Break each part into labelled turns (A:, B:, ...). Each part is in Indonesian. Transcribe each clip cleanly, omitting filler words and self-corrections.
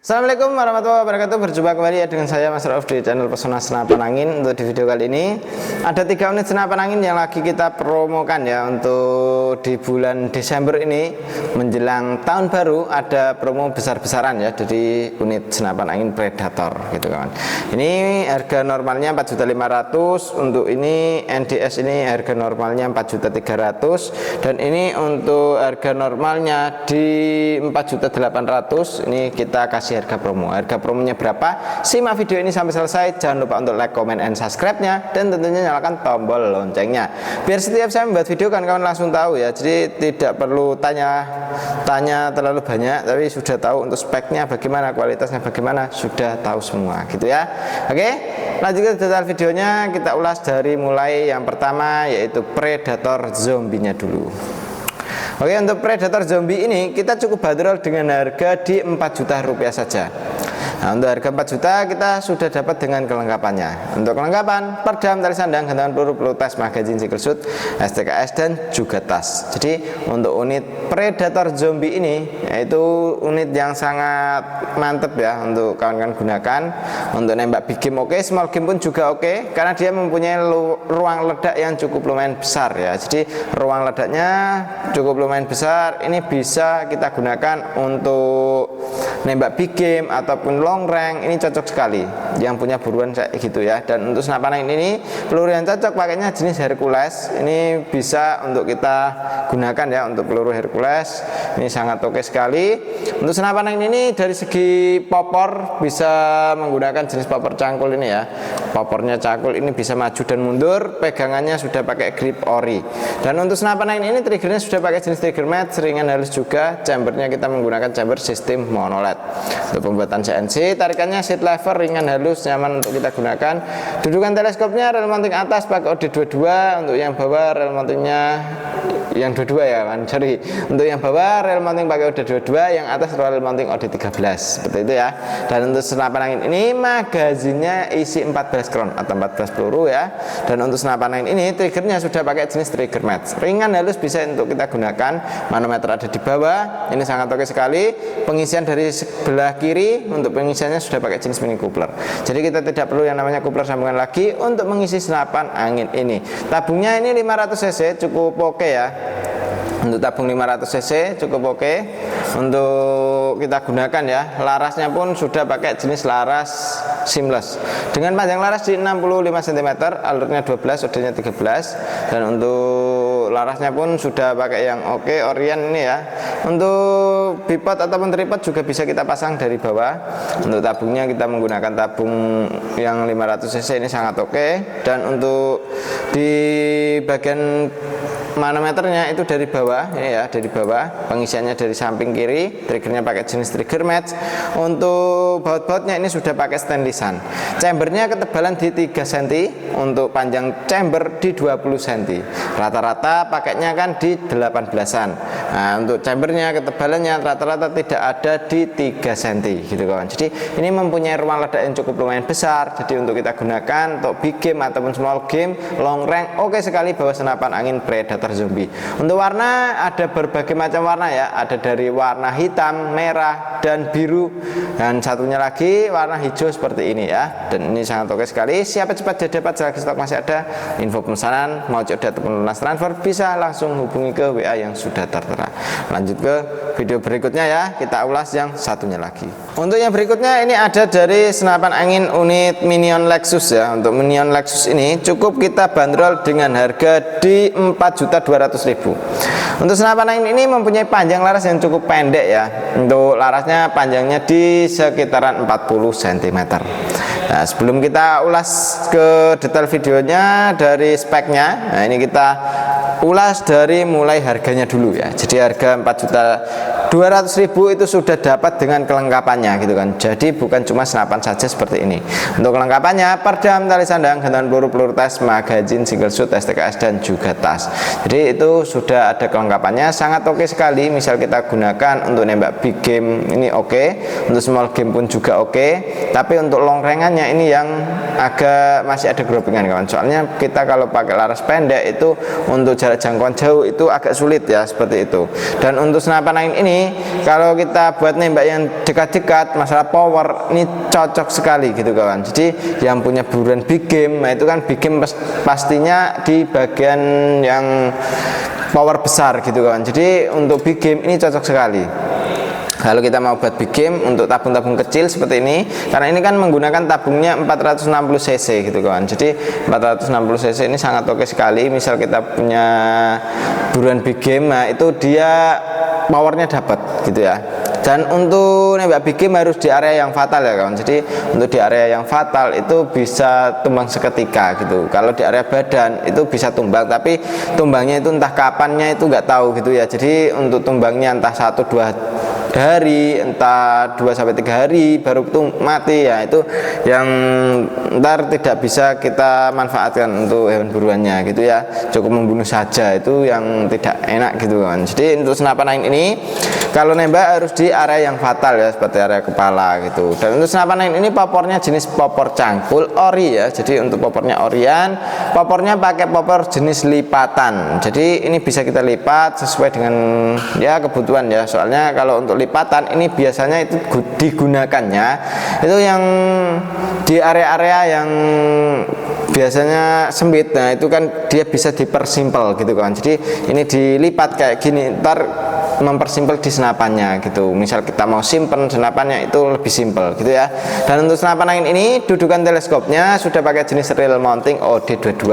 A: Assalamualaikum warahmatullahi wabarakatuh. Berjumpa kembali ya dengan saya Mas Rauf di channel Pesona Senapan Angin. Untuk di video kali ini ada 3 unit senapan angin yang lagi kita promokan ya. Untuk di bulan Desember ini menjelang tahun baru ada promo besar-besaran ya. Jadi unit senapan angin Predator gitu kawan. Ini harga normalnya 4.500.000. Untuk ini NDS ini harga normalnya 4.300.000, dan ini untuk harga normalnya di 4.800.000. Ini kita kasih harga promo. Harga promonya berapa? Simak video ini sampai selesai. Jangan lupa untuk like, comment, and subscribe-nya, dan tentunya nyalakan tombol loncengnya biar setiap saya membuat video kan kawan langsung tahu ya. Jadi tidak perlu tanya terlalu banyak, tapi sudah tahu untuk speknya bagaimana, kualitasnya bagaimana, sudah tahu semua gitu ya. Oke, lanjut ke detail videonya. Kita ulas dari mulai yang pertama, yaitu Predator zombinya dulu. Oke, untuk Predator zombie ini kita cukup bandrol dengan harga di 4 juta rupiah saja. Nah, untuk harga 4 juta kita sudah dapat dengan kelengkapannya. Untuk kelengkapan, perdam, tali sandang, gantungan peluru tes, magazin, single shoot, STKS, dan juga tas. Jadi untuk unit Predator zombie ini yaitu unit yang sangat mantep ya untuk kawan-kawan gunakan. Untuk nembak big game oke, small game pun juga oke, karena dia mempunyai ruang ledak yang cukup lumayan besar ya. Jadi ruang ledaknya cukup lumayan besar. Ini bisa kita gunakan untuk nembak big game ataupun long range. Ini cocok sekali yang punya buruan kayak gitu ya. Dan untuk senapan angin ini peluru yang cocok pakainya jenis Hercules. Ini bisa untuk kita gunakan ya untuk peluru Hercules. Ini sangat oke sekali. Untuk senapan angin ini dari segi popor bisa menggunakan jenis popor cangkul ini ya. Popornya cangkul, ini bisa maju dan mundur. Pegangannya sudah pakai grip ori. Dan untuk senapan angin ini triggernya sudah pakai jenis trigger match, ringan halus juga. Chambernya kita menggunakan chamber sistem monoled. Untuk pembuatan CNC, tarikannya seat lever, ringan halus, nyaman untuk kita gunakan. Dudukan teleskopnya rel mounting atas pakai OD22. Untuk yang bawah rel mountingnya yang 22 ya kan, sorry. Untuk yang bawah rel mounting pakai OD22, yang atas rel mounting OD13 seperti itu ya. Dan untuk senapan angin ini magazinnya isi 14 kron atau 14 peluru ya. Dan untuk senapan angin ini triggernya sudah pakai jenis trigger match, ringan halus, bisa untuk kita gunakan. Manometer ada di bawah, ini sangat oke sekali. Pengisian dari sebelah kiri, untuk pengisiannya sudah pakai jenis mini coupler. Jadi kita tidak perlu yang namanya coupler sambungan lagi untuk mengisi senapan angin ini. Tabungnya ini 500 cc cukup oke ya. Untuk tabung 500 cc cukup oke untuk kita gunakan ya. Larasnya pun sudah pakai jenis laras seamless dengan panjang laras di 65 cm, alurnya 12, OD-nya 13. Dan untuk larasnya pun sudah pakai yang oke, Orient ini ya. Untuk bipod ataupun tripod juga bisa kita pasang dari bawah. Untuk tabungnya kita menggunakan tabung yang 500 cc, ini sangat oke. Dan untuk di bagian manometernya itu dari bawah ini ya, dari bawah. Pengisiannya dari samping kiri, triggernya pakai jenis trigger match. Untuk baut-bautnya ini sudah pakai stainlessan. Chambernya ketebalan di 3 cm, untuk panjang chamber di 20 cm. Rata-rata pakainya kan di 18-an. Nah, untuk chambernya ketebalannya rata-rata tidak ada di 3 cm gitu kawan. Jadi ini mempunyai ruang ledak yang cukup lumayan besar. Jadi untuk kita gunakan untuk big game ataupun small game, long range, oke sekali bawa senapan angin Predator zombie. Untuk warna ada berbagai macam warna ya. Ada dari warna hitam, merah, dan biru, dan satunya lagi warna hijau seperti ini ya. Dan ini sangat oke sekali. Siapa cepat jadi dapat, selagi stok masih ada. Info pemesanan mau COD ataupun lunas transfer bisa langsung hubungi ke WA yang sudah tertera. Lanjut ke video berikutnya ya, kita ulas yang satunya lagi. Untuk yang berikutnya ini ada dari senapan angin unit Minion Lexus ya. Untuk Minion Lexus ini cukup kita bandrol dengan harga di 4.200.000. Untuk senapan angin ini mempunyai panjang laras yang cukup pendek ya. Untuk larasnya panjangnya di sekitaran 40 cm. Nah, sebelum kita ulas ke detail videonya dari speknya, nah ini kita ulas dari mulai harganya dulu ya. Jadi harga 4.200.000 itu sudah dapat dengan kelengkapannya gitu kan. Jadi bukan cuma senapan saja seperti ini. Untuk kelengkapannya perdam, tali sandang, gantungan peluru tes, magazin, single shoot, STKS, dan juga tas. Jadi itu sudah ada kelengkapannya, sangat oke sekali. Misal kita gunakan untuk nembak big game ini oke, untuk small game pun juga oke. Tapi untuk long range-nya ini yang agak masih ada gropingan kawan. Soalnya kita kalau pakai laras pendek itu untuk jarak jangkauan jauh itu agak sulit ya, seperti itu. Dan untuk senapan angin ini ini kalau kita buat nembak yang dekat-dekat, masalah power ini cocok sekali gitu kawan. Jadi yang punya buruan big game, nah itu kan big game pastinya di bagian yang power besar gitu kawan. Jadi untuk big game ini cocok sekali. Kalau kita mau buat big game untuk tabung-tabung kecil seperti ini, karena ini kan menggunakan tabungnya 460 cc gitu kawan. Jadi 460 cc ini sangat oke sekali. Misal kita punya buruan big game, nah itu dia powernya dapat gitu ya. Dan untuk nembak big game harus di area yang fatal ya kawan. Jadi untuk di area yang fatal itu bisa tumbang seketika gitu. Kalau di area badan itu bisa tumbang, tapi tumbangnya itu entah kapannya itu nggak tahu gitu ya. Jadi untuk tumbangnya entah 1-2 hari, entah 2-3 hari baru itu mati ya, itu yang ntar tidak bisa kita manfaatkan untuk hewan buruannya gitu ya. Cukup membunuh saja, itu yang tidak enak gitu kan. Jadi untuk senapan angin ini kalau nembak harus di area yang fatal ya, seperti area kepala gitu. Dan untuk senapan angin ini popornya jenis popor cangkul ori ya. Jadi untuk popornya orian, popornya pakai popor jenis lipatan. Jadi ini bisa kita lipat sesuai dengan ya kebutuhan ya. Soalnya kalau untuk lipatan ini biasanya itu digunakannya itu yang di area-area yang biasanya sempit. Nah itu kan dia bisa dipersimpel gitu kan. Jadi ini dilipat kayak gini, ntar mempersimpel di senapannya gitu. Misal kita mau simpen senapannya itu lebih simpel gitu ya. Dan untuk senapan angin ini dudukan teleskopnya sudah pakai jenis rail mounting OD22.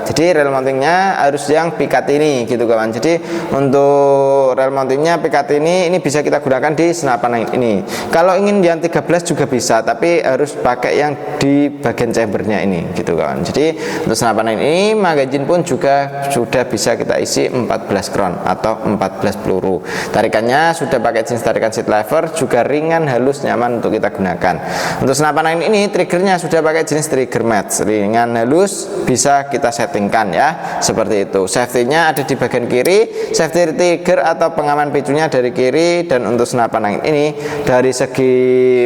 A: Jadi rail mountingnya harus yang pikat ini gitu kawan. Jadi untuk rail mountingnya pikat ini bisa kita gunakan di senapan angin ini. Kalau ingin yang 13 juga bisa, tapi harus pakai yang di bagian chambernya ini gitu kawan. Jadi untuk senapan angin ini magazine pun juga sudah bisa kita isi 14 kron atau 14 peluru. Tarikannya sudah pakai jenis tarikan seat lever, juga ringan, halus, nyaman untuk kita gunakan. Untuk senapan angin ini triggernya sudah pakai jenis trigger match, ringan, halus, bisa kita settingkan ya seperti itu. Safety-nya ada di bagian kiri, safety trigger atau pengaman picunya dari kiri. Dan untuk senapan angin ini dari segi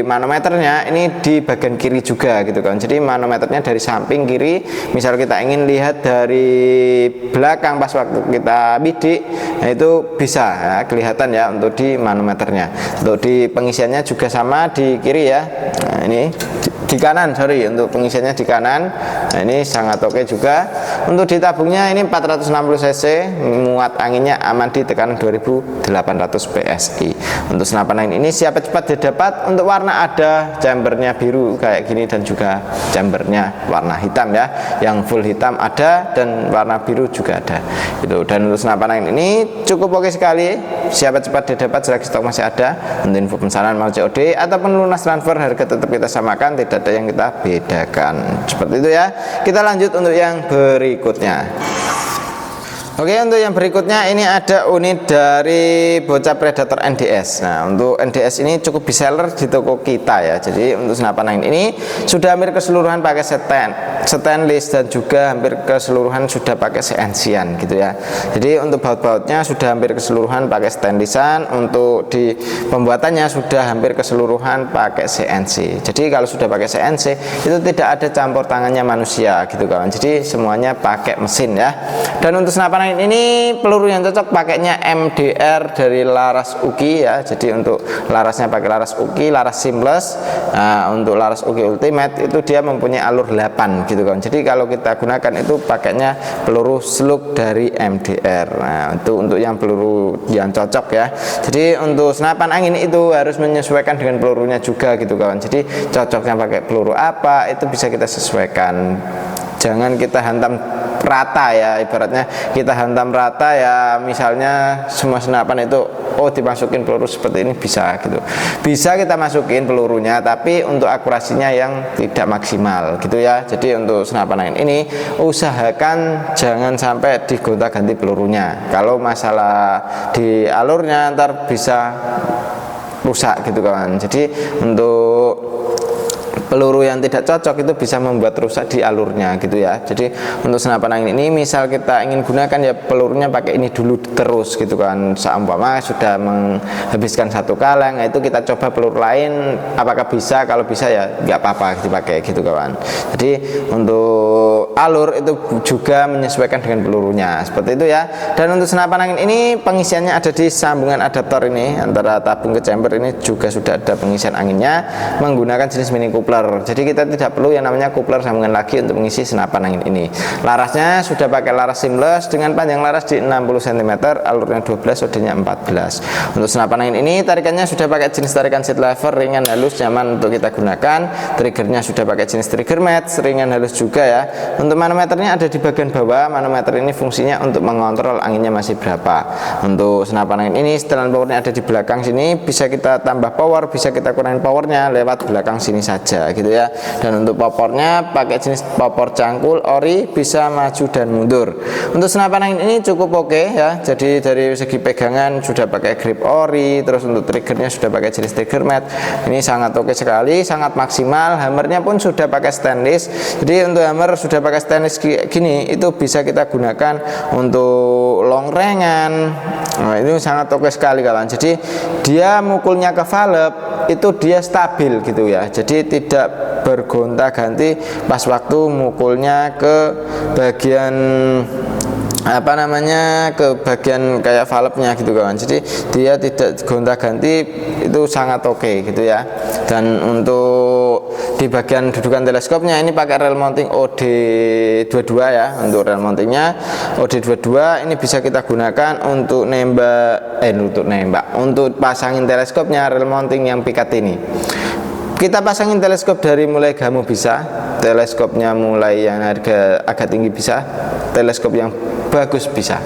A: manometernya ini di bagian kiri juga gitu kan. Jadi manometernya dari samping kiri. Misal kita ingin lihat dari belakang pas waktu kita bidik, nah itu bisa ya, kelihatan ya untuk di manometernya. Untuk di pengisiannya juga sama di kiri ya. Nah ini di kanan, sorry, untuk pengisiannya di kanan. Nah ini sangat oke juga. Untuk di tabungnya ini 460 cc, muat anginnya aman di tekanan 2800 psi. Untuk senapan angin ini siap cepat didapat. Untuk warna ada chambernya biru kayak gini dan juga chambernya warna hitam ya, yang full hitam ada dan warna biru juga ada gitu. Dan untuk senapan angin ini cukup oke sekali, siap cepat didapat selagi stok masih ada. Untuk info pemesanan mau COD ataupun lunas transfer, harga tetap kita samakan, tidak ada yang kita bedakan seperti itu ya. Kita lanjut untuk yang berikutnya. Oke, untuk yang berikutnya ini ada unit dari Bocah Predator NDS. Nah, untuk NDS ini cukup bestseller di toko kita ya. Jadi untuk senapan angin ini sudah hampir keseluruhan pakai stainless dan juga hampir keseluruhan sudah pakai CNC-an gitu ya. Jadi untuk baut-bautnya sudah hampir keseluruhan pakai stainlessan. Untuk di pembuatannya sudah hampir keseluruhan pakai CNC. Jadi kalau sudah pakai CNC itu tidak ada campur tangannya manusia gitu kawan. Jadi semuanya pakai mesin ya. Dan untuk senapan angin ini peluru yang cocok pakainya MDR dari Laras Uki ya. Jadi untuk larasnya pakai Laras Uki, Laras Seamless. Nah, untuk Laras Uki Ultimate itu dia mempunyai alur 8 gitu kan. Jadi kalau kita gunakan itu pakainya peluru slug dari MDR. Nah, itu untuk yang peluru yang cocok ya. Jadi untuk senapan angin itu harus menyesuaikan dengan pelurunya juga gitu kawan. Jadi cocoknya pakai peluru apa itu bisa kita sesuaikan. Jangan kita hantam rata ya, ibaratnya kita hantam rata ya, misalnya semua senapan itu dimasukin peluru seperti ini bisa gitu, bisa kita masukin pelurunya, tapi untuk akurasinya yang tidak maksimal gitu ya. Jadi untuk senapan angin ini usahakan jangan sampai digonta-ganti pelurunya. Kalau masalah di alurnya ntar bisa rusak gitu kawan. Jadi untuk peluru yang tidak cocok itu bisa membuat rusak di alurnya gitu ya. Jadi untuk senapan angin ini misal kita ingin gunakan ya pelurunya pakai ini dulu terus gitu kan. Seumpama sudah menghabiskan satu kaleng, itu kita coba peluru lain apakah bisa. Kalau bisa ya nggak apa-apa dipakai gitu kawan. Jadi untuk alur itu juga menyesuaikan dengan pelurunya, seperti itu ya. Dan untuk senapan angin ini pengisiannya ada di sambungan adaptor ini antara tabung ke chamber, ini juga sudah ada pengisian anginnya menggunakan jenis mini coupler. Jadi kita tidak perlu yang namanya coupler sambungan lagi untuk mengisi senapan angin ini. Larasnya sudah pakai laras seamless dengan panjang laras di 60 cm, alurnya 12, OD-nya 14. Untuk senapan angin ini tarikannya sudah pakai jenis tarikan seat lever, ringan halus, nyaman untuk kita gunakan. Triggernya sudah pakai jenis trigger mat, ringan halus juga ya. Untuk manometernya ada di bagian bawah. Manometer ini fungsinya untuk mengontrol anginnya masih berapa. Untuk senapan angin ini setelan powernya ada di belakang sini, bisa kita tambah power, bisa kita kurangin powernya lewat belakang sini saja gitu ya. Dan untuk popornya pakai jenis popor cangkul ori, bisa maju dan mundur. Untuk senapan angin ini cukup oke ya. Jadi dari segi pegangan sudah pakai grip ori, terus untuk triggernya sudah pakai jenis trigger mat. Ini sangat oke sekali, sangat maksimal. Hammernya pun sudah pakai stainless. Jadi untuk hammer sudah pakai stainless gini, itu bisa kita gunakan untuk long range-an. Nah, ini sangat oke sekali kawan. Jadi dia mukulnya ke valve itu dia stabil gitu ya. Jadi tidak bergonta-ganti pas waktu mukulnya ke bagian apa namanya, ke bagian kayak valve-nya gitu kawan. Jadi dia tidak gonta-ganti, itu sangat oke gitu ya. Dan untuk di bagian dudukan teleskopnya ini pakai rel mounting OD22 ya. Untuk rel mountingnya OD22 ini bisa kita gunakan untuk untuk pasangin teleskopnya, rel mounting yang pikat ini. Kita pasangin teleskop dari mulai gamu bisa, teleskopnya mulai yang harga agak tinggi bisa, teleskop yang bagus bisa.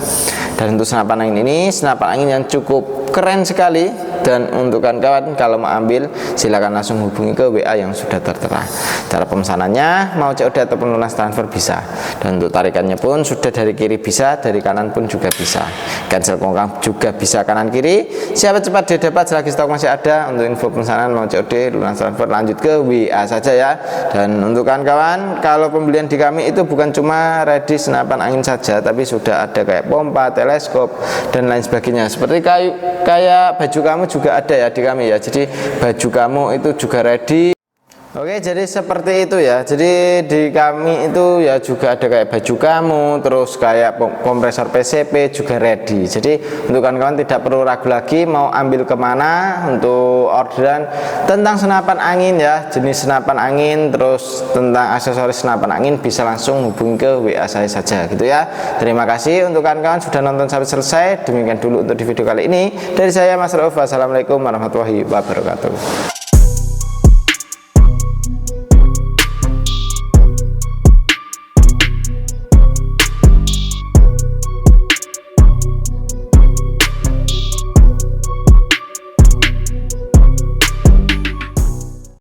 A: Dan untuk senapan angin ini senapan angin yang cukup keren sekali. Dan untuk kawan-kawan kalau mau ambil silakan langsung hubungi ke WA yang sudah tertera. Cara pemesanannya mau COD ataupun lunas transfer bisa. Dan untuk tarikannya pun sudah dari kiri bisa, dari kanan pun juga bisa. Cancel kongkang juga bisa kanan kiri. Siapa cepat dia dapat selagi stok masih ada. Untuk info pemesanan mau COD lunas transfer lanjut ke WA saja ya. Dan untuk kawan-kawan kalau pembelian di kami itu bukan cuma ready senapan angin saja, tapi sudah ada kayak pompa, teleskop dan lain sebagainya. Seperti kayak baju kamu juga ada ya di kami ya. Jadi baju kamu itu juga ready. Oke, jadi seperti itu ya. Jadi di kami itu ya juga ada kayak baju kamu, terus kayak kompresor PCP juga ready. Jadi untuk kawan-kawan tidak perlu ragu lagi mau ambil kemana untuk orderan tentang senapan angin ya, jenis senapan angin, terus tentang aksesoris senapan angin bisa langsung hubungi ke WA saya saja gitu ya. Terima kasih untuk kawan-kawan sudah nonton sampai selesai. Demikian dulu untuk di video kali ini dari saya Mas Rauf. Wassalamualaikum warahmatullahi wabarakatuh.